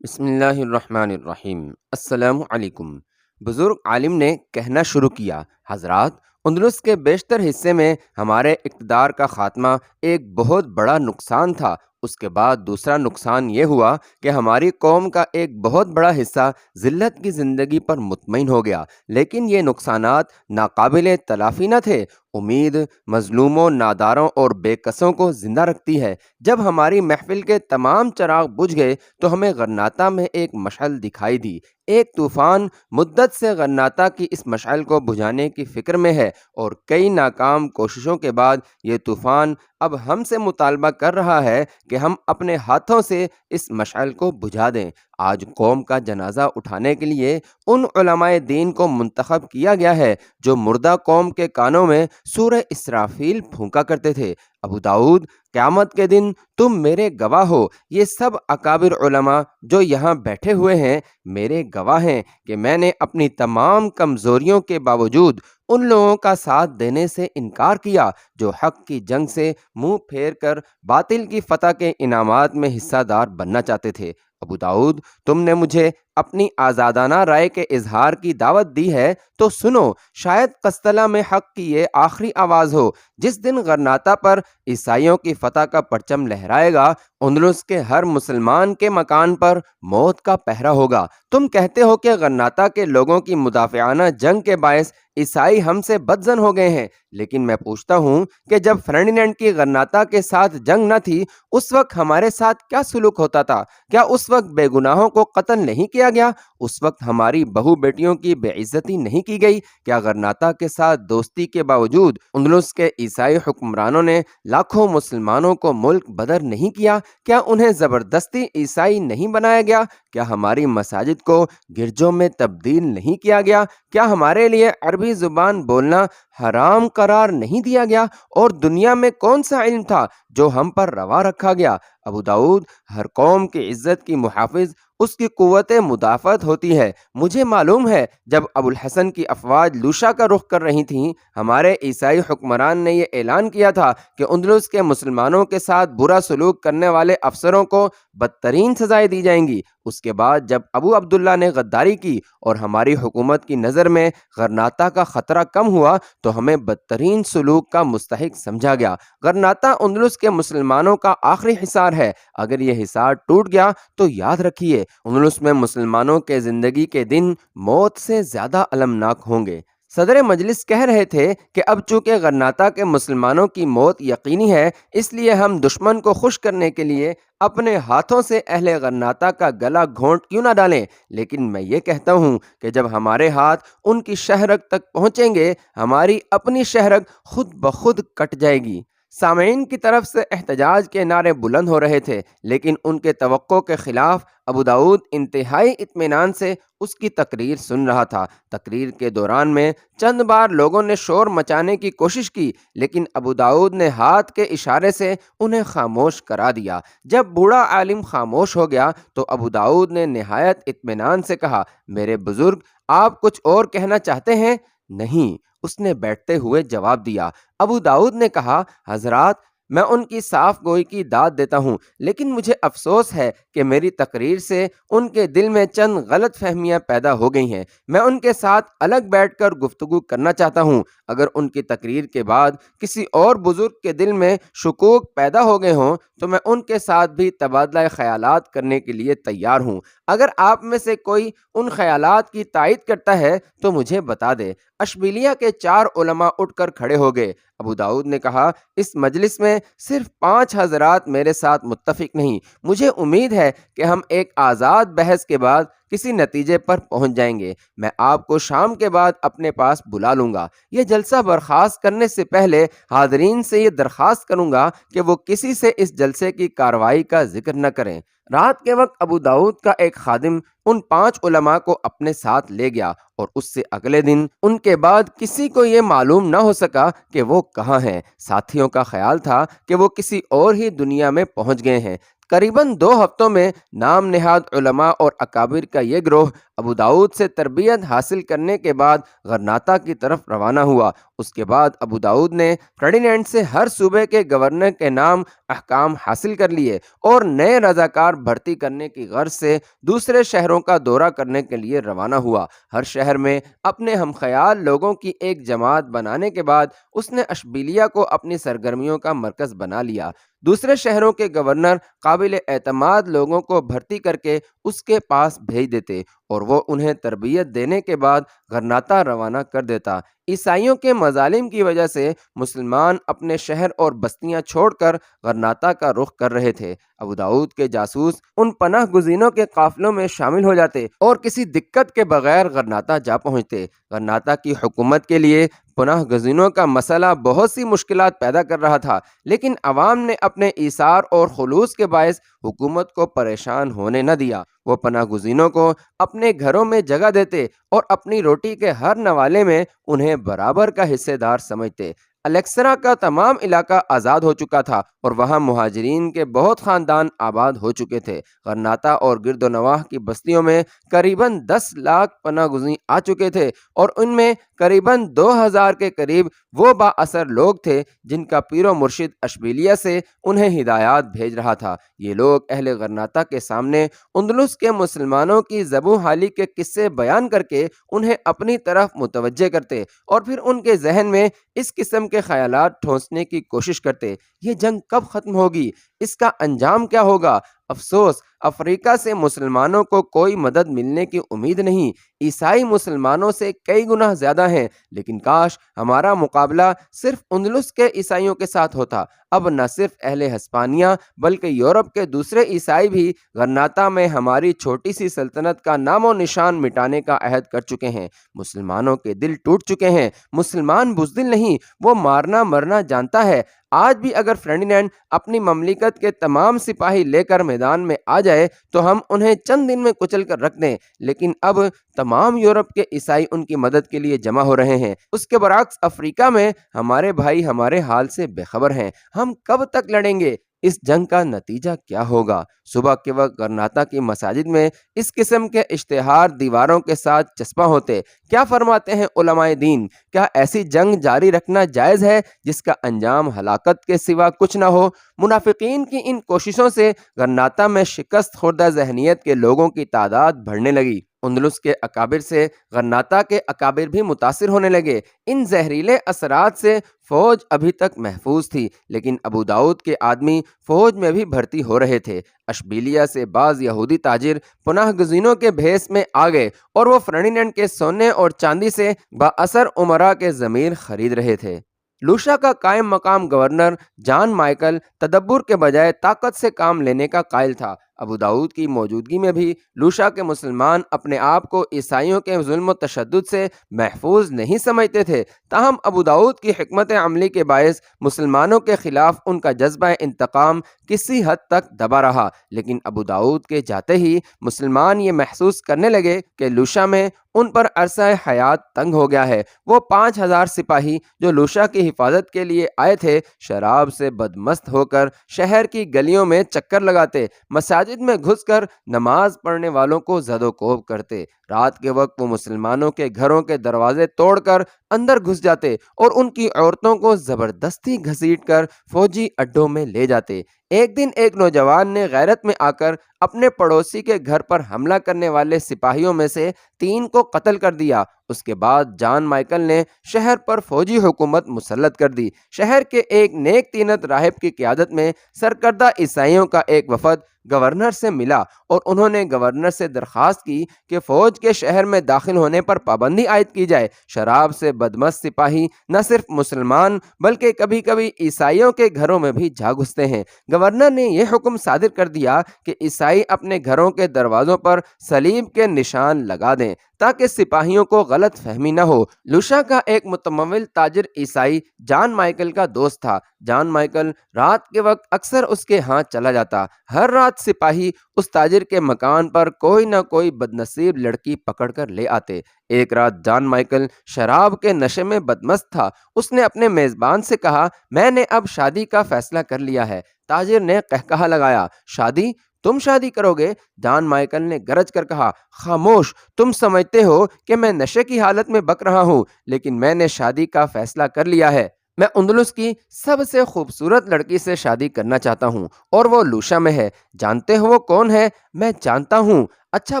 بسم اللہ الرحمن الرحیم۔ السلام علیکم۔ بزرگ عالم نے کہنا شروع کیا، حضرات، اندلس کے بیشتر حصے میں ہمارے اقتدار کا خاتمہ ایک بہت بڑا نقصان تھا۔ اس کے بعد دوسرا نقصان یہ ہوا کہ ہماری قوم کا ایک بہت بڑا حصہ ذلت کی زندگی پر مطمئن ہو گیا، لیکن یہ نقصانات ناقابل تلافی نہ تھے۔ امید مظلوموں، ناداروں اور بے کسوں کو زندہ رکھتی ہے۔ جب ہماری محفل کے تمام چراغ بجھ گئے تو ہمیں غرناطہ میں ایک مشعل دکھائی دی۔ ایک طوفان مدت سے غرناطہ کی اس مشعل کو بجھانے کی فکر میں ہے، اور کئی ناکام کوششوں کے بعد یہ طوفان اب ہم سے مطالبہ کر رہا ہے کہ ہم اپنے ہاتھوں سے اس مشعل کو بجھا دیں۔ آج قوم کا جنازہ اٹھانے کے لیے ان علماء دین کو منتخب کیا گیا ہے جو مردہ قوم کے کانوں میں سورہ اسرافیل پھونکا کرتے تھے۔ ابو داؤد، قیامت کے دن تم میرے گواہ ہو۔ یہ سب اکابر علماء جو یہاں بیٹھے ہوئے ہیں میرے گواہ ہیں کہ میں نے اپنی تمام کمزوریوں کے باوجود ان لوگوں کا ساتھ دینے سے انکار کیا جو حق کی جنگ سے منہ پھیر کر باطل کی فتح کے انعامات میں حصہ دار بننا چاہتے تھے۔ ابو داؤد، تم نے مجھے اپنی آزادانہ رائے کے اظہار کی دعوت دی ہے تو سنو، شاید قسطلہ میں حق کی یہ آخری آواز ہو۔ جس دن غرناطہ پر عیسائیوں کی فتح کا پرچم لہرائے گا، اندلس کے ہر مسلمان کے مکان پر موت کا پہرا ہوگا۔ تم کہتے ہو کہ غرناطہ کے لوگوں کی مدافعانہ جنگ کے باعث عیسائی ہم سے بدظن ہو گئے ہیں، لیکن میں پوچھتا ہوں کہ جب فرڈینینڈ کی غرناطہ کے ساتھ جنگ نہ تھی، اس وقت ہمارے ساتھ کیا سلوک ہوتا تھا؟ کیا اس وقت بے گناہوں کو قتل نہیں کیا گیا؟ اس وقت ہماری بہو بیٹیوں کی بے عزتی نہیں کی گئی؟ کیا غرناطہ کے ساتھ دوستی کے باوجود اندلس کے عیسائی حکمرانوں نے لاکھوں مسلمانوں کو ملک بدر نہیں کیا؟ کیا انہیں زبردستی عیسائی نہیں بنایا گیا؟ کیا ہماری مساجد کو گرجوں میں تبدیل نہیں کیا گیا؟ کیا ہمارے لیے عربی زبان بولنا حرام قرار نہیں دیا گیا؟ اور دنیا میں کون سا علم تھا جو ہم پر روا رکھا گیا؟ ابو داؤد، ہر قوم کی عزت کی محافظ اس کی قوت مدافعت ہوتی ہے۔ مجھے معلوم ہے جب ابو الحسن کی افواج لوشا کا رخ کر رہی تھیں، ہمارے عیسائی حکمران نے یہ اعلان کیا تھا کہ اندلس کے مسلمانوں کے ساتھ برا سلوک کرنے والے افسروں کو بدترین سزائیں دی جائیں گی۔ اس کے بعد جب ابو عبداللہ نے غداری کی اور ہماری حکومت کی نظر میں غرناطہ کا خطرہ کم ہوا تو ہمیں بدترین سلوک کا مستحق سمجھا گیا۔ غرناطہ اندلس کے مسلمانوں کا آخری حصار ہے۔ اگر یہ حصار ٹوٹ گیا تو یاد رکھیے، اندلس میں مسلمانوں کے زندگی کے دن موت سے زیادہ المناک ہوں گے۔ صدر مجلس کہہ رہے تھے کہ اب چونکہ غرناطہ کے مسلمانوں کی موت یقینی ہے، اس لیے ہم دشمن کو خوش کرنے کے لیے اپنے ہاتھوں سے اہل غرناطہ کا گلا گھونٹ کیوں نہ ڈالیں، لیکن میں یہ کہتا ہوں کہ جب ہمارے ہاتھ ان کی شہرگ تک پہنچیں گے، ہماری اپنی شہرگ خود بخود کٹ جائے گی۔ سامعین کی طرف سے احتجاج کے نعرے بلند ہو رہے تھے، لیکن ان کے توقع کے خلاف ابو داؤد انتہائی اطمینان سے اس کی تقریر سن رہا تھا۔ تقریر کے دوران میں چند بار لوگوں نے شور مچانے کی کوشش کی، لیکن ابو داؤد نے ہاتھ کے اشارے سے انہیں خاموش کرا دیا۔ جب بوڑھا عالم خاموش ہو گیا تو ابو داؤد نے نہایت اطمینان سے کہا، میرے بزرگ، آپ کچھ اور کہنا چاہتے ہیں؟ نہیں، اس نے بیٹھتے ہوئے جواب دیا۔ ابو داؤد نے کہا، حضرات، میں ان کی صاف گوئی کی داد دیتا ہوں، لیکن مجھے افسوس ہے کہ میری تقریر سے ان کے دل میں چند غلط فہمیاں پیدا ہو گئی ہیں۔ میں ان کے ساتھ الگ بیٹھ کر گفتگو کرنا چاہتا ہوں۔ اگر ان کی تقریر کے بعد کسی اور بزرگ کے دل میں شکوک پیدا ہو گئے ہوں تو میں ان کے ساتھ بھی تبادلہ خیالات کرنے کے لیے تیار ہوں۔ اگر آپ میں سے کوئی ان خیالات کی تائید کرتا ہے تو مجھے بتا دے۔ اشبیلیہ کے 4 علماء اٹھ کر کھڑے ہو گئے۔ ابو داؤد نے کہا، اس مجلس میں صرف 5 حضرات میرے ساتھ متفق نہیں۔ مجھے امید ہے کہ ہم ایک آزاد بحث کے بعد کسی نتیجے پر پہنچ جائیں گے۔ میں آپ کو شام کے بعد اپنے پاس بلا لوں گا۔ یہ جلسہ برخاست کرنے سے پہلے حاضرین سے یہ درخواست کروں گا کہ وہ کسی سے اس جلسے کی کارروائی کا ذکر نہ کریں۔ رات کے وقت ابو داؤد کا ایک خادم ان 5 علماء کو اپنے ساتھ لے گیا، اور اس سے اگلے دن ان کے بعد کسی کو یہ معلوم نہ ہو سکا کہ وہ کہاں ہیں۔ ساتھیوں کا خیال تھا کہ وہ کسی اور ہی دنیا میں پہنچ گئے ہیں۔ قریباً 2 ہفتوں میں نام نہاد علماء اور اکابر کا یہ گروہ ابو داؤد سے تربیت حاصل کرنے کے بعد غرناطہ کی طرف روانہ ہوا۔ اس کے بعد ابو داؤد نے فرڈینینڈ سے ہر صوبے کے گورنر کے نام احکام حاصل کر لیے اور نئے رضاکار بھرتی کرنے کی غرض سے دوسرے شہروں کا دورہ کرنے کے لیے روانہ ہوا۔ ہر شہر میں اپنے ہم خیال لوگوں کی ایک جماعت بنانے کے بعد اس نے اشبیلیہ کو اپنی سرگرمیوں کا مرکز بنا لیا۔ دوسرے شہروں کے گورنر قابل اعتماد لوگوں کو بھرتی کر کے اس کے پاس بھیج دیتے اور وہ انہیں تربیت دینے کے بعد غرناطہ روانہ کر دیتا۔ عیسائیوں کے مظالم کی وجہ سے مسلمان اپنے شہر اور بستیاں چھوڑ کر غرناطہ کا رخ کر رہے تھے۔ ابو داؤد کے جاسوس ان پناہ گزینوں کے قافلوں میں شامل ہو جاتے اور کسی دقت کے بغیر غرناطہ جا پہنچتے۔ غرناطہ کی حکومت کے لیے پناہ گزینوں کا مسئلہ بہت سی مشکلات پیدا کر رہا تھا، لیکن عوام نے اپنے ایثار اور خلوص کے باعث حکومت کو پریشان ہونے نہ دیا۔ وہ پناہ گزینوں کو اپنے گھروں میں جگہ دیتے اور اپنی روٹی کے ہر نوالے میں انہیں برابر کا حصے دار سمجھتے۔ الیکسرا کا تمام علاقہ آزاد ہو چکا تھا اور وہاں مہاجرین کے بہت خاندان آباد ہو چکے تھے۔ غرناطہ اور گرد و نواح کی بستیوں میں قریباً 10 لاکھ پناہ گزین آ چکے تھے اور ان میں قریباً 2000 کے قریب وہ با اثر لوگ تھے جن کا پیر و مرشد اشبیلیہ سے انہیں ہدایات بھیج رہا تھا۔ یہ لوگ اہل غرناطہ کے سامنے اندلس کے مسلمانوں کی ذبح حالی کے قصے بیان کر کے انہیں اپنی طرف متوجہ کرتے اور پھر ان کے ذہن میں اس قسم کے خیالات ٹھونسنے کی کوشش کرتے۔ یہ جنگ کب ختم ہوگی؟ اس کا انجام کیا ہوگا؟ افسوس، افریقہ سے مسلمانوں کو کوئی مدد ملنے کی امید نہیں۔ عیسائی مسلمانوں سے کئی گنا زیادہ ہیں، لیکن کاش ہمارا مقابلہ صرف اندلس کے عیسائیوں کے ساتھ ہوتا۔ اب نہ صرف اہل ہسپانیہ بلکہ یورپ کے دوسرے عیسائی بھی غرناطہ میں ہماری چھوٹی سی سلطنت کا نام و نشان مٹانے کا عہد کر چکے ہیں۔ مسلمانوں کے دل ٹوٹ چکے ہیں۔ مسلمان بزدل نہیں، وہ مارنا مرنا جانتا ہے۔ آج بھی اگر فرڈینینڈ اپنی مملکت کے تمام سپاہی لے کر میدان میں آ جائے تو ہم انہیں چند دن میں کچل کر رکھ دیں، لیکن اب تمام یورپ کے عیسائی ان کی مدد کے لیے جمع ہو رہے ہیں۔ اس کے برعکس افریقہ میں ہمارے بھائی ہمارے حال سے بے خبر ہیں۔ ہم کب تک لڑیں گے؟ اس جنگ کا نتیجہ کیا ہوگا؟ صبح کے وقت غرناطہ کی مساجد میں اس قسم کے اشتہار دیواروں کے ساتھ چسپاں ہوتے۔ کیا فرماتے ہیں علماء دین؟ کیا ایسی جنگ جاری رکھنا جائز ہے جس کا انجام ہلاکت کے سوا کچھ نہ ہو؟ منافقین کی ان کوششوں سے غرناطہ میں شکست خوردہ ذہنیت کے لوگوں کی تعداد بڑھنے لگی۔ اندلس کے اکابر سے غرناطہ کے اکابر بھی متاثر ہونے لگے۔ ان زہریلے اثرات سے فوج ابھی تک محفوظ تھی، لیکن ابو داؤد کے آدمی فوج میں بھی بھرتی ہو رہے تھے۔ اشبیلیہ سے بعض یہودی تاجر پناہ گزینوں کے بھیس میں آ گئے اور وہ فرڈینینڈ کے سونے اور چاندی سے با اثر امراء کے ضمیر خرید رہے تھے۔ لوشا کا قائم مقام گورنر جان مائیکل تدبر کے بجائے طاقت سے کام لینے کا قائل تھا۔ ابو داؤد کی موجودگی میں بھی لوشا کے مسلمان اپنے آپ کو عیسائیوں کے ظلم و تشدد سے محفوظ نہیں سمجھتے تھے، تاہم ابو داؤد کی حکمت عملی کے باعث مسلمانوں کے خلاف ان کا جذبہ انتقام کسی حد تک دبا رہا۔ لیکن ابو داؤد کے جاتے ہی مسلمان یہ محسوس کرنے لگے کہ لوشا میں ان پر عرصہ حیات تنگ ہو گیا ہے۔ وہ 5000 سپاہی جو لوشا کی حفاظت کے لیے آئے تھے شراب سے بدمست ہو کر شہر کی گلیوں میں چکر لگاتے، مساجد میں گھس کر نماز پڑھنے والوں کو زد و کوب کرتے۔ رات کے وقت وہ مسلمانوں کے گھروں کے دروازے توڑ کر اندر گھس جاتے اور ان کی عورتوں کو زبردستی گھسیٹ کر فوجی اڈوں میں لے جاتے۔ ایک دن ایک نوجوان نے غیرت میں آ کر اپنے پڑوسی کے گھر پر حملہ کرنے والے سپاہیوں میں سے 3 کو قتل کر دیا۔ اس کے بعد جان مائیکل نے شہر پر فوجی حکومت مسلط کر دی۔ شہر کے ایک نیک تینت راہب کی قیادت میں سرکردہ عیسائیوں کا ایک وفد گورنر سے ملا اور انہوں نے گورنر سے درخواست کی کہ فوج کے شہر میں داخل ہونے پر پابندی عائد کی جائے۔ شراب سے بدمست سپاہی نہ صرف مسلمان بلکہ کبھی کبھی عیسائیوں کے گھروں میں بھی جا گھستے ہیں۔ گورنر نے یہ حکم صادر کر دیا کہ عیسائی اپنے گھروں کے دروازوں پر صلیب کے نشان لگا دیں تاکہ سپاہیوں کو غلط فہمی نہ ہو۔ لوشا کا ایک متمول تاجر عیسائی جان مائیکل کا دوست تھا۔ جان مائیکل رات کے وقت اکثر اس کے ہاں چلا جاتا۔ ہر رات سپاہی اس تاجر کے مکان پر کوئی نہ کوئی بدنصیب لڑکی پکڑ کر لے آتے۔ ایک رات جان مائیکل شراب کے نشے میں بدمست تھا۔ اس نے اپنے میزبان سے کہا، میں نے اب شادی کا فیصلہ کر لیا ہے، تاجر نے قہقہا لگایا، شادی؟ تم شادی کرو گے؟ جان مائیکل نے گرج کر کہا، خاموش، تم سمجھتے ہو کہ میں نشے کی حالت میں بک رہا ہوں، لیکن میں نے شادی کا فیصلہ کر لیا ہے۔ میں اندلس کی سب سے خوبصورت لڑکی سے شادی کرنا چاہتا ہوں، اور وہ لوشا میں ہے۔ جانتے ہو وہ کون ہے؟ میں جانتا ہوں۔ اچھا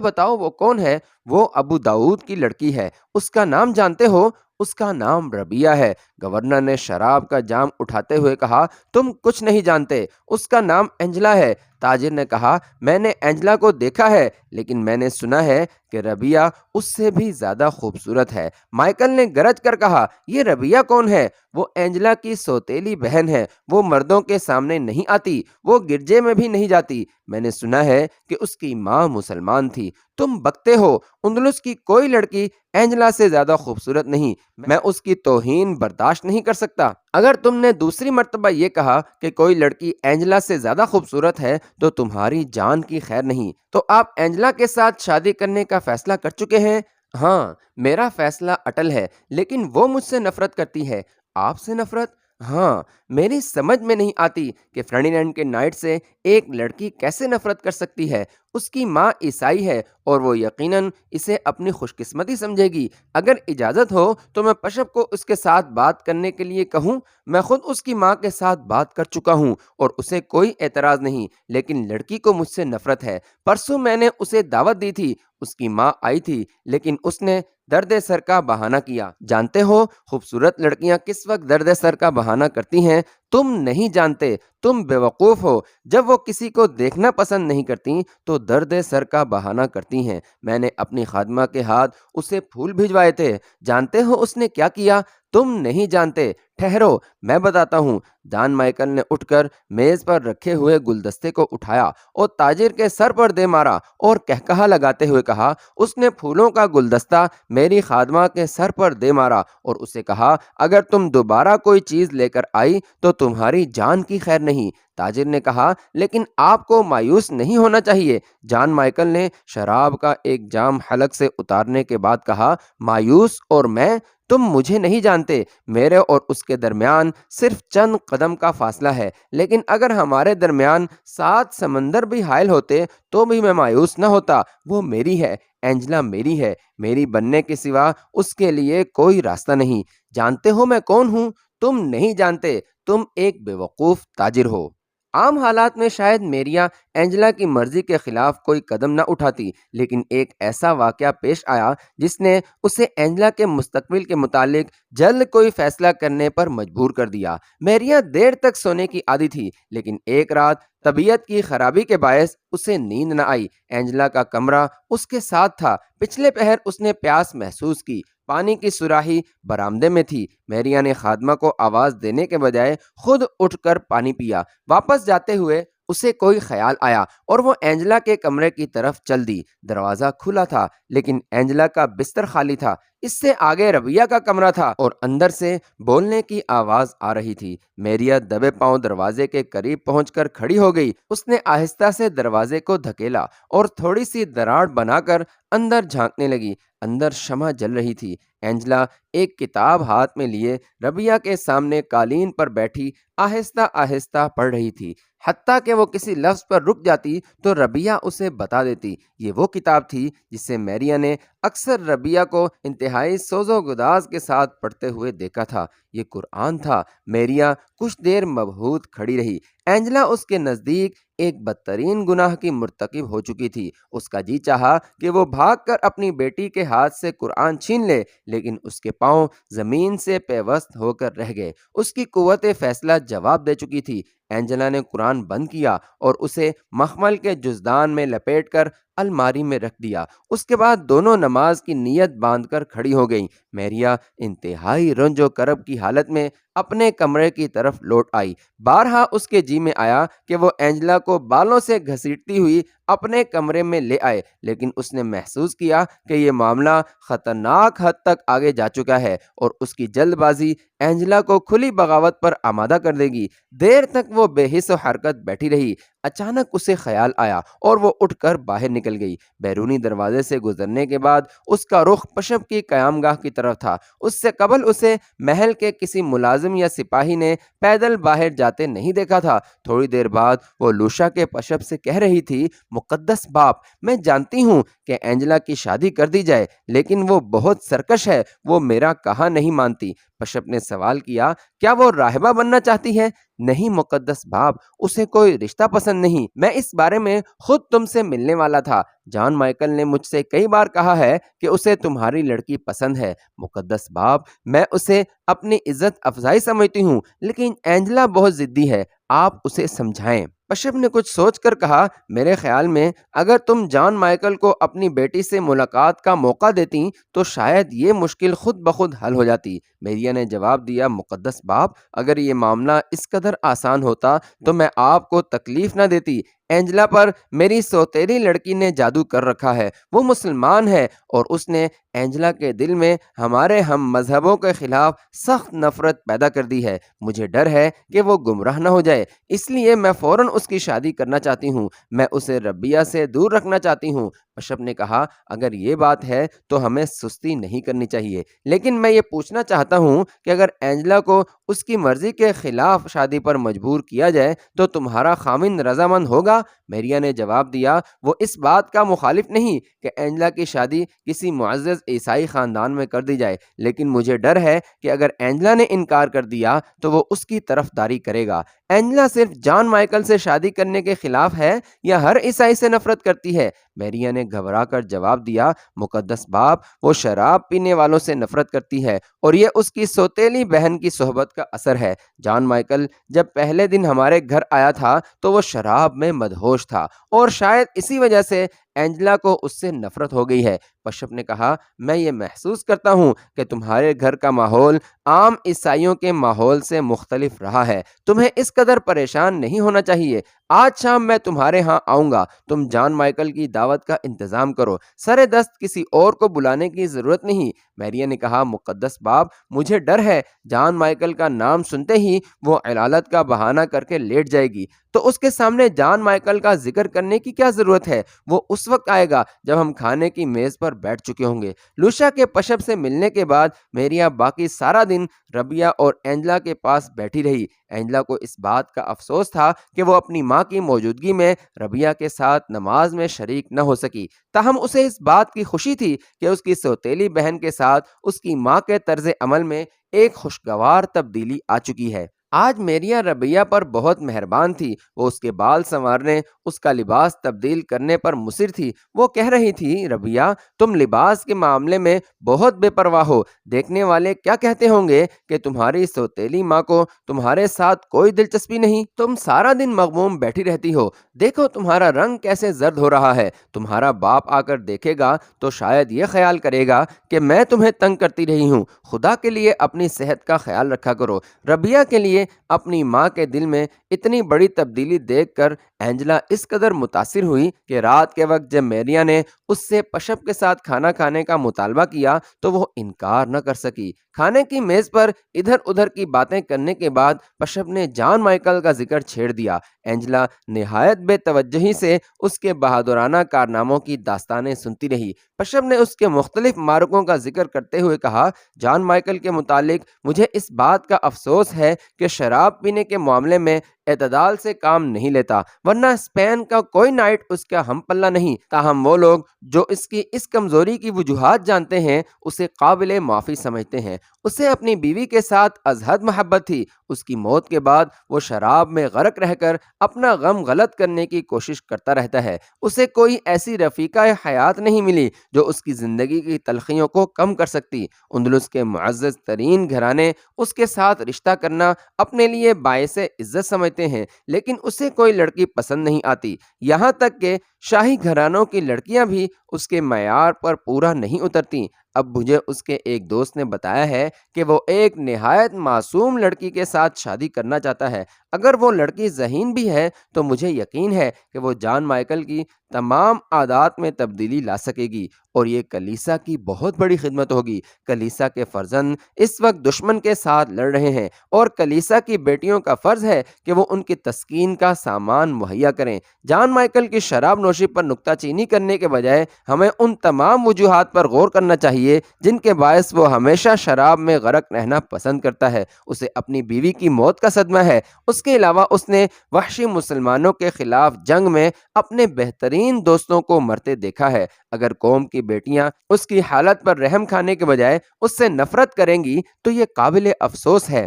بتاؤ وہ کون ہے؟ وہ ابو داؤد کی لڑکی ہے۔ اس کا نام جانتے ہو؟ اس کا نام ربیہ ہے۔ گورنر نے شراب کا جام اٹھاتے ہوئے کہا، تم کچھ نہیں جانتے، اس کا نام اینجلا ہے۔ تاجر نے کہا، میں نے اینجلا کو دیکھا ہے، لیکن میں نے سنا ہے کہ ربیہ اس سے بھی زیادہ خوبصورت ہے۔ مائیکل نے گرج کر کہا، یہ ربیہ کون ہے؟ وہ اینجلا کی سوتیلی بہن ہے۔ وہ مردوں کے سامنے نہیں آتی، وہ گرجے میں بھی نہیں جاتی۔ میں نے سنا ہے کہ اس کی ماں مسلمان تھی۔ تم بکتے ہو، اندلس کی کوئی لڑکی اینجلا سے زیادہ خوبصورت نہیں۔ میں اس کی توہین برداشت نہیں کر سکتا۔ اگر تم نے دوسری مرتبہ یہ کہا کہ کوئی لڑکی اینجلا سے زیادہ خوبصورت ہے تو تمہاری جان کی خیر نہیں۔ تو آپ اینجلا کے ساتھ شادی کرنے کا فیصلہ کر چکے ہیں؟ ہاں، میرا فیصلہ اٹل ہے، لیکن وہ مجھ سے نفرت کرتی ہے۔ آپ سے نفرت؟ ہاں، میری سمجھ میں نہیں آتی کہ فرڈینینڈ کے نائٹ سے ایک لڑکی کیسے نفرت کر سکتی ہے۔ اس کی ماں عیسائی ہے اور وہ یقیناً اسے اپنی خوش قسمتی سمجھے گی۔ اگر اجازت ہو تو میں پشپ کو اس کے ساتھ بات کرنے کے لیے کہوں۔ میں خود اس کی ماں کے ساتھ بات کر چکا ہوں اور اسے کوئی اعتراض نہیں، لیکن لڑکی کو مجھ سے نفرت ہے۔ پرسوں میں نے اسے دعوت دی تھی، اس کی ماں آئی تھی، لیکن اس نے درد سر کا بہانہ کیا۔ جانتے ہو خوبصورت لڑکیاں کس وقت درد سر کا بہانہ کرتی ہیں؟ تم نہیں جانتے، تم بیوقوف ہو۔ جب وہ کسی کو دیکھنا پسند نہیں کرتی تو درد سر کا بہانہ کرتی ہیں۔ میں نے اپنی خادمہ کے ہاتھ اسے پھول بھجوائے تھے۔ جانتے ہو اس نے کیا کیا؟ تم نہیں جانتے، ٹھہرو میں بتاتا ہوں۔ جان مائیکل نے اٹھ کر میز پر رکھے ہوئے گلدستے کو اٹھایا اور تاجر کے سر پر دے مارا اور قہقہا لگاتے ہوئے کہا، اس نے پھولوں کا گلدستہ میری خادمہ کے سر پر دے مارا اور اسے کہا، اگر تم دوبارہ کوئی چیز لے کر آئی تو تمہاری جان کی خیر نہیں۔ تاجر نے کہا، لیکن آپ کو مایوس نہیں ہونا چاہیے۔ جان مائیکل نے شراب کا ایک جام حلق سے اتارنے کے بعد کہا، مایوس اور میں؟ تم مجھے نہیں جانتے۔ میرے اور اس کے درمیان صرف چند قدم کا فاصلہ ہے، لیکن اگر ہمارے درمیان 7 سمندر بھی حائل ہوتے تو بھی میں مایوس نہ ہوتا۔ وہ میری ہے، اینجلا میری ہے، میری بننے کے سوا اس کے لیے کوئی راستہ نہیں۔ جانتے ہو میں کون ہوں؟ تم نہیں جانتے، تم ایک بیوقوف تاجر ہو۔ عام حالات میں شاید میریا اینجلا کی مرضی کے خلاف کوئی قدم نہ اٹھاتی، لیکن ایک ایسا واقعہ پیش آیا جس نے اسے اینجلا کے مستقبل کے متعلق جلد کوئی فیصلہ کرنے پر مجبور کر دیا۔ میریا دیر تک سونے کی عادی تھی، لیکن ایک رات طبیعت کی خرابی کے باعث اسے نیند نہ آئی۔ اینجلا کا کمرہ اس کے ساتھ تھا۔ پچھلے پہر اس نے پیاس محسوس کی۔ پانی کی سراہی برآمدے میں تھی۔ میریا نے خادمہ کو آواز دینے کے بجائے خود اٹھ کر پانی پیا۔ واپس جاتے ہوئے اسے کوئی خیال آیا اور وہ اینجلا کے کمرے کی طرف چل دی۔ دروازہ کھلا تھا، لیکن اینجلا کا بستر خالی تھا۔ اس سے آگے ربیہ کا کمرہ تھا اور اندر سے بولنے کی آواز آ رہی تھی۔ میریا دبے پاؤں دروازے کے قریب پہنچ کر کھڑی ہو گئی۔ اس نے آہستہ سے دروازے کو دھکیلا اور تھوڑی سی دراڑ بنا کر اندر جھانکنے لگی۔ اندر شمع جل رہی تھی۔ اینجلا ایک کتاب ہاتھ میں لیے ربیہ کے سامنے قالین پر بیٹھی آہستہ آہستہ پڑھ رہی تھی۔ حتیٰ کہ وہ کسی لفظ پر رک جاتی تو ربیہ اسے بتا دیتی۔ یہ وہ کتاب تھی جسے میریا نے اکثر ربیہ کو انتہائی سوز و گداز کے ساتھ پڑھتے ہوئے دیکھا تھا۔ یہ قرآن تھا۔ میریا کچھ دیر مبہوت کھڑی رہی۔ اینجلا اس کے نزدیک ایک بدترین گناہ کی مرتکب ہو چکی تھی۔ اس کا جی چاہا کہ وہ بھاگ کر اپنی بیٹی کے ہاتھ سے قرآن چھین لے، لیکن اس کے پاؤں زمین سے پیوست ہو کر رہ گئے۔ اس کی قوت فیصلہ جواب دے چکی تھی۔ اینجلا نے قرآن بند کیا اور اسے مخمل کے جزدان میں لپیٹ کر الماری میں رکھ دیا۔ اس کے بعد دونوں نماز کی نیت باندھ کر کھڑی ہو گئیں۔ میریا انتہائی رنج و کرب کی حالت میں اپنے کمرے کی طرف لوٹ آئی۔ بارہا اس کے جی میں آیا کہ وہ اینجلا کو بالوں سے گھسیٹتی ہوئی اپنے کمرے میں لے آئے، لیکن اس نے محسوس کیا کہ یہ معاملہ خطرناک حد تک آگے جا چکا ہے اور اس کی جلد بازی اینجلا کو کھلی بغاوت پر آمادہ کر دے گی۔ دیر تک وہ بے حس و حرکت بیٹھی رہی۔ اچانک اسے خیال آیا اور وہ اٹھ کر باہر نکل گئی۔ بیرونی دروازے سے گزرنے کے بعد اس کا رخ پشپ کی قیام گاہ کی طرف تھا۔ اس سے قبل اسے محل کے کسی ملازم یا سپاہی نے پیدل باہر جاتے نہیں دیکھا تھا۔ تھوڑی دیر بعد وہ لوشا کے پشپ سے کہہ رہی تھی، مقدس باپ، میں جانتی ہوں کہ اینجلا کی شادی کر دی جائے، لیکن وہ بہت سرکش ہے، وہ میرا کہا نہیں مانتی۔ پشپ نے سوال کیا، کیا وہ راہبہ بننا چاہتی ہے؟ نہیں مقدس باپ، اسے کوئی رشتہ پسند نہیں۔ میں اس بارے میں خود تم سے ملنے والا تھا۔ جان مائیکل نے مجھ سے کئی بار کہا ہے کہ اسے تمہاری لڑکی پسند ہے۔ مقدس باپ، میں اسے اپنی عزت افزائی سمجھتی ہوں، لیکن اینجلا بہت ضدی ہے، آپ اسے سمجھائیں۔ پشپ نے کچھ سوچ کر کہا، میرے خیال میں اگر تم جان مائیکل کو اپنی بیٹی سے ملاقات کا موقع دیتی تو شاید یہ مشکل خود بخود حل ہو جاتی۔ میریا نے جواب دیا، مقدس باپ، اگر یہ معاملہ اس قدر آسان ہوتا تو میں آپ کو تکلیف نہ دیتی۔ اینجلا پر میری سوتیلی لڑکی نے جادو کر رکھا ہے۔ وہ مسلمان ہے اور اس نے اینجلا کے دل میں ہمارے ہم مذہبوں کے خلاف سخت نفرت پیدا کر دی ہے۔ مجھے ڈر ہے کہ وہ گمراہ نہ ہو جائے، اس لیے میں فوراً اس کی شادی کرنا چاہتی ہوں۔ میں اسے ربیہ سے دور رکھنا چاہتی ہوں۔ پشپ نے کہا، اگر یہ بات ہے تو ہمیں سستی نہیں کرنی چاہیے، لیکن میں یہ پوچھنا چاہتا ہوں کہ اگر اینجلا کو اس کی مرضی کے خلاف شادی پر مجبور کیا جائے تو تمہارا خاوند رضامند ہوگا؟ میریا نے جواب دیا، وہ اس بات کا مخالف نہیں کہ اینجلا کی شادی کسی معزز عیسائی خاندان میں کر دی جائے، لیکن مجھے ڈر ہے کہ اگر اینجلا نے انکار کر دیا تو وہ اس کی طرفداری کرے گا۔ اینجلا صرف جان مائیکل سے شادی کرنے کے خلاف ہے یا ہر عیسائی سے نفرت کرتی ہے؟ میریا نے گھبرا کر جواب دیا، مقدس باپ، وہ شراب پینے والوں سے نفرت کرتی ہے اور یہ اس کی سوتیلی بہن کی صحبت کا اثر ہے۔ جان مائیکل جب پہلے دن ہمارے گھر آیا تھا تو وہ شراب میں مدہوش تھا اور شاید اسی وجہ سے اینجلا کو اس سے نفرت ہو گئی ہے۔ پشپ نے کہا، میں یہ محسوس کرتا ہوں کہ تمہارے گھر کا ماحول عام عیسائیوں کے ماحول سے مختلف رہا ہے۔ تمہیں اس قدر پریشان نہیں ہونا چاہیے۔ آج شام میں تمہارے ہاں آؤں گا، تم جان مائیکل کی دعوت کا انتظام کرو، سر دست کسی اور کو بلانے کی ضرورت نہیں۔ میریا نے کہا، مقدس باپ، مجھے ڈر ہے جان مائیکل کا نام سنتے ہی وہ علالت کا بہانہ کر کے لیٹ جائے گی، تو اس کے سامنے جان مائیکل کا ذکر کرنے کی کیا ضرورت ہے؟ وہ اس وقت آئے گا جب ہم کھانے کی میز پر بیٹھ چکے ہوں گے۔ لوشا کے پشپ سے ملنے کے بعد میریا باقی سارا دن ربیہ اور اینجلا کے پاس بیٹھی رہی۔ اینجلا کو اس بات کا افسوس تھا کہ وہ اپنی ماں کی موجودگی میں ربیہ کے ساتھ نماز میں شریک نہ ہو سکی، تاہم اسے اس بات کی خوشی تھی کہ اس کی سوتیلی بہن کے ساتھ اس کی ماں کے طرز عمل میں ایک خوشگوار تبدیلی آ چکی ہے۔ آج میریا ربیہ پر بہت مہربان تھی۔ وہ اس کے بال سنوارنے، اس کا لباس تبدیل کرنے پر مصر تھی۔ وہ کہہ رہی تھی، ربیہ، تم لباس کے معاملے میں بہت بے پرواہ ہو۔ دیکھنے والے کیا کہتے ہوں گے کہ تمہاری سوتیلی ماں کو تمہارے ساتھ کوئی دلچسپی نہیں، تم سارا دن مغموم بیٹھی رہتی ہو۔ دیکھو تمہارا رنگ کیسے زرد ہو رہا ہے۔ تمہارا باپ آ کر دیکھے گا تو شاید یہ خیال کرے گا کہ میں تمہیں تنگ کرتی رہی ہوں۔ خدا کے لیے اپنی صحت کا خیال رکھا کرو۔ ربیہ کے لیے اپنی ماں کے دل میں اتنی بڑی تبدیلی دیکھ کر اینجلا اس قدر متاثر ہوئی کہ رات کے وقت جب میریا نے اس سے پشپ کے ساتھ کھانا کھانے کا مطالبہ کیا تو وہ انکار نہ کر سکی۔ کھانے کی میز پر ادھر ادھر کی باتیں کرنے کے بعد پشپ نے جان مائیکل کا ذکر چھیڑ دیا۔ اینجلا نہایت بے توجہی سے اس کے بہادرانہ کارناموں کی داستانیں سنتی رہی۔ پشپ نے اس کے مختلف معرکوں کا ذکر کرتے ہوئے کہا، جان مائیکل کے متعلق مجھے اس بات کا افسوس ہے کہ شراب پینے کے معاملے میں اعتدال سے کام نہیں لیتا، ورنہ اسپین کا کوئی نائٹ اس کا ہم پلہ نہیں۔ تاہم وہ لوگ جو اس کی اس کمزوری کی وجوہات جانتے ہیں اسے قابل معافی سمجھتے ہیں۔ اسے اپنی بیوی کے ساتھ از حد محبت تھی۔ اس کی موت کے بعد وہ شراب میں غرق رہ کر اپنا غم غلط کرنے کی کوشش کرتا رہتا ہے۔ اسے کوئی ایسی رفیقہ حیات نہیں ملی جو اس کی زندگی کی تلخیوں کو کم کر سکتی۔ اندلس کے معزز ترین گھرانے اس کے ساتھ رشتہ کرنا اپنے لیے باعث عزت سمجھتے ہیں، لیکن اسے کوئی لڑکی پسند نہیں آتی، یہاں تک کہ شاہی گھرانوں کی لڑکیاں بھی اس کے معیار پر پورا نہیں اترتی۔ اب مجھے اس کے ایک دوست نے بتایا ہے کہ وہ ایک نہایت معصوم لڑکی کے ساتھ شادی کرنا چاہتا ہے۔ اگر وہ لڑکی ذہین بھی ہے تو مجھے یقین ہے کہ وہ جان مائیکل کی تمام عادات میں تبدیلی لا سکے گی، اور یہ کلیسا کی بہت بڑی خدمت ہوگی۔ کلیسا کے فرزند اس وقت دشمن کے ساتھ لڑ رہے ہیں، اور کلیسا کی بیٹیوں کا فرض ہے کہ وہ ان کی تسکین کا سامان مہیا کریں۔ جان مائیکل کی شراب نوشی پر نکتہ چینی کرنے کے بجائے ہمیں ان تمام وجوہات پر غور کرنا چاہیے جن کے باعث وہ ہمیشہ شراب میں غرق رہنا پسند کرتا ہے۔ اسے اپنی بیوی کی موت کا صدمہ ہے۔ اس کے علاوہ اس نے وحشی مسلمانوں کے خلاف جنگ میں اپنے بہترین دوستوں کو مرتے دیکھا ہے۔ اگر قوم کی بیٹیاں اس کی حالت پر رحم کھانے کے بجائے اس سے نفرت کریں گی تو یہ قابل افسوس ہے۔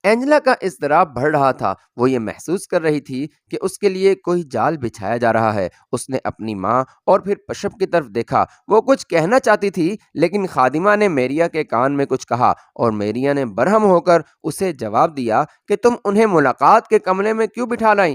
اینجلا کا اضطراب بڑھ رہا تھا۔ وہ یہ محسوس کر رہی تھی کہ اس کے لیے کوئی جال بچھایا جا رہا ہے۔ اس نے اپنی ماں اور پھر پشپ کی طرف دیکھا۔ وہ کچھ کہنا چاہتی تھی، لیکن خادمہ نے میریا کے کان میں کچھ کہا، اور میریا نے برہم ہو کر اسے جواب دیا کہ تم انہیں ملاقات کے کمرے میں کیوں بٹھا لائیں؟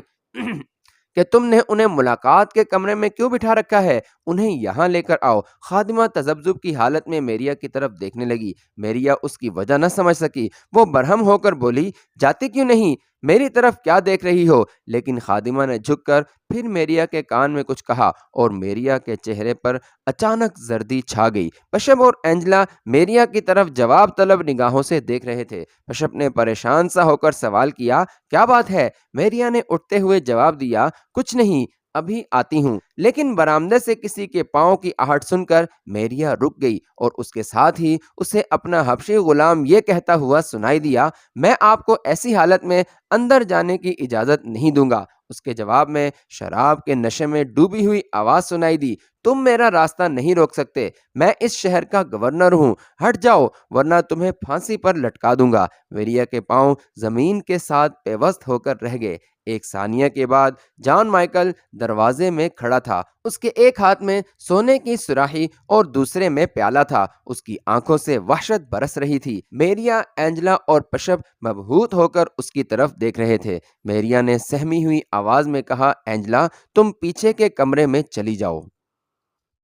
کہ تم نے انہیں ملاقات کے کمرے میں کیوں بٹھا رکھا ہے؟ انہیں یہاں لے کر آؤ۔ خادمہ تذبذب کی حالت میں میریا کی طرف دیکھنے لگی۔ میریا اس کی وجہ نہ سمجھ سکی۔ وہ برہم ہو کر بولی، جاتی کیوں نہیں؟ میری طرف کیا دیکھ رہی ہو؟ لیکن خادمہ نے جھک کر پھر میریا کے کان میں کچھ کہا، اور میریا کے چہرے پر اچانک زردی چھا گئی۔ پشپ اور اینجلا میریا کی طرف جواب طلب نگاہوں سے دیکھ رہے تھے۔ پشپ نے پریشان سا ہو کر سوال کیا، کیا بات ہے؟ میریا نے اٹھتے ہوئے جواب دیا، کچھ نہیں، ابھی آتی ہوں۔ لیکن برآمدے سے کسی کے پاؤں کی آہٹ سن کر میریا رک گئی، اور اس کے ساتھ ہی اسے اپنا حبشی غلام یہ کہتا ہوا سنائی دیا، میں آپ کو ایسی حالت میں اندر جانے کی اجازت نہیں دوں گا۔ اس کے جواب میں شراب کے نشے میں ڈوبی ہوئی آواز سنائی دی، تم میرا راستہ نہیں روک سکتے، میں اس شہر کا گورنر ہوں، ہٹ جاؤ ورنہ تمہیں پھانسی پر لٹکا دوں گا۔ میریا کے پاؤں زمین کے ساتھ پیوست ہو کر رہ گئے۔ ایک ثانیہ کے بعد جان مائیکل دروازے میں کھڑا تھا۔ اس کے ایک ہاتھ میں سونے کی سراحی اور دوسرے میں پیالہ تھا۔ اس کی آنکھوں سے وحشت برس رہی تھی۔ میریا، اینجلا اور پشپ مبہوت ہو کر اس کی طرف دیکھ رہے تھے۔ میریا نے سہمی ہوئی آواز میں کہا، اینجلا، تم پیچھے کے کمرے میں چلی جاؤ۔